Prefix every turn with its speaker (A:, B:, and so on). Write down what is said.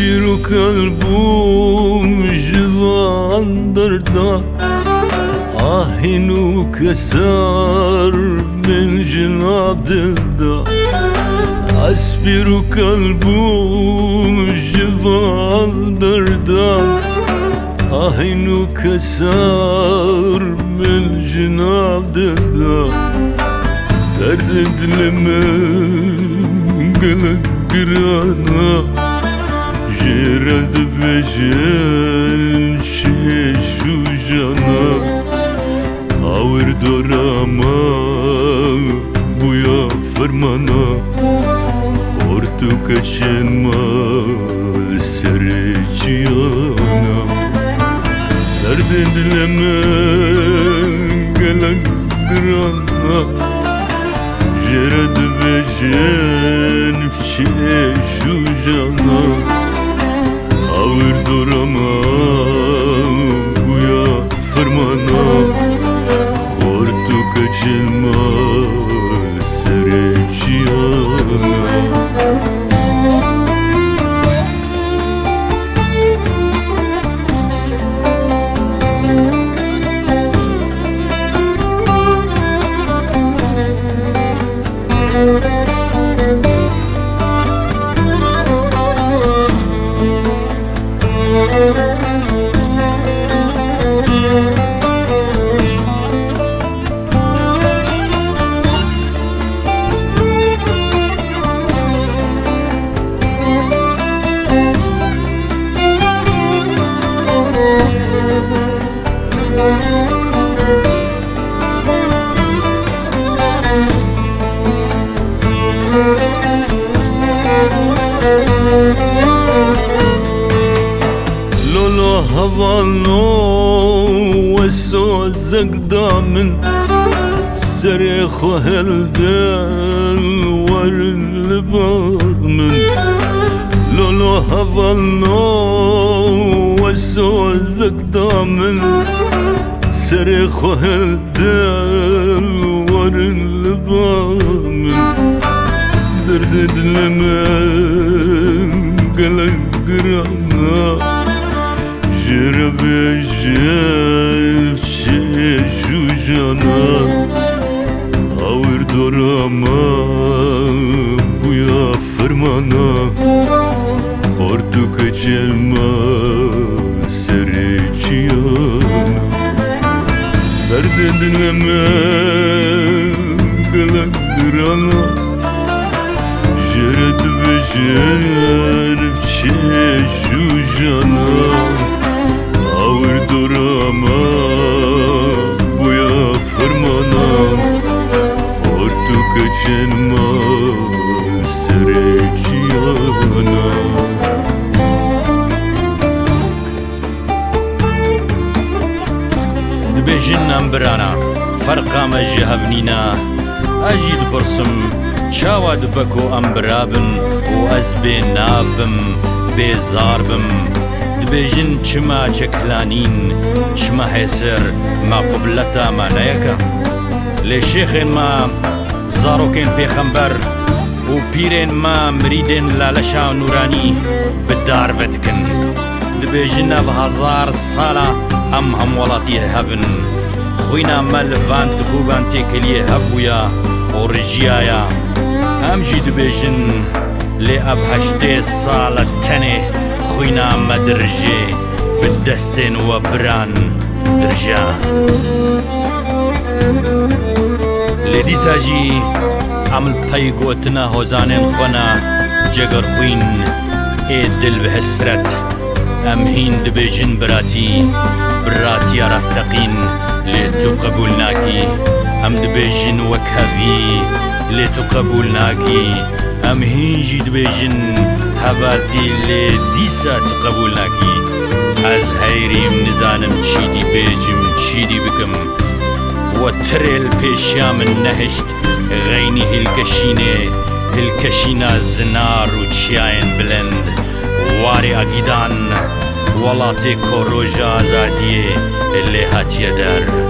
A: أسبر قلبم جوان دردا آهن وكسر من جناب دلدا أسبر قلبم جوان دردا آهن وكسر من جناب دلدا درد دلمن قلق قرانا جرد بجن شيش وجانا آور دوراما بويا فرمانا خورتو كچن مال سرچيانا درد دلمن قلق قرانا جرد بجن شيش وجانا آور دوراما بويا فرمانا خورتو كچن مال سرچيانا هوالو وسو زقدا من سريخ هلدل واللبار من لولو هوالو وسو زقدا من سريخ هلدل واللبار من درد دلمن قلق قرانا جرب جيف شيش وجانا آور دوراما بويا فرمانا خورتو كچن مال سرچيانا درد دلمن قلق قرانا جرد بجيف شيش وجانا آور دوراما بويا فرمانا خورتو كچن مال سرچيانا
B: دبيجن امبرانا فرقا مجهفنينا اجيد برسم چاوا دبكو امبرابن و ازبي نابم بيزاربم دبيجن چما چكلانين چما حسر ما قبلتا ما نيكا لشيخين ما زاروكين بيخمبر و بيرين ما مريدين لالشا نوراني بدار فتكن دبيجن بهزار صالة ام همولاتي هفن خوينا مالفان تكوبان تيكليه هبويا ورجيايا همجي دبيجن لأبهشتي صالة تني خوينا مدرجي بالدستين وبران درجا لدي ساجي عمل بيقوتنا هوزانين خونا جگر خوين اي دل بهسرت امهين دبيجن براتي راستقين لتو قبولناكي ام دبيجن وكهفي لتو قبولناكي ام هيجي دبيجن هفاتي لديسا تقبولناكي از هيريم نزانم تشيدي بيجم تشيدي بكم وتري البيشام النهشت غيني هالكشينة زنار وتشياين بلند واري اقيدان ولاتي كوروجا زاديه اللي هاتي در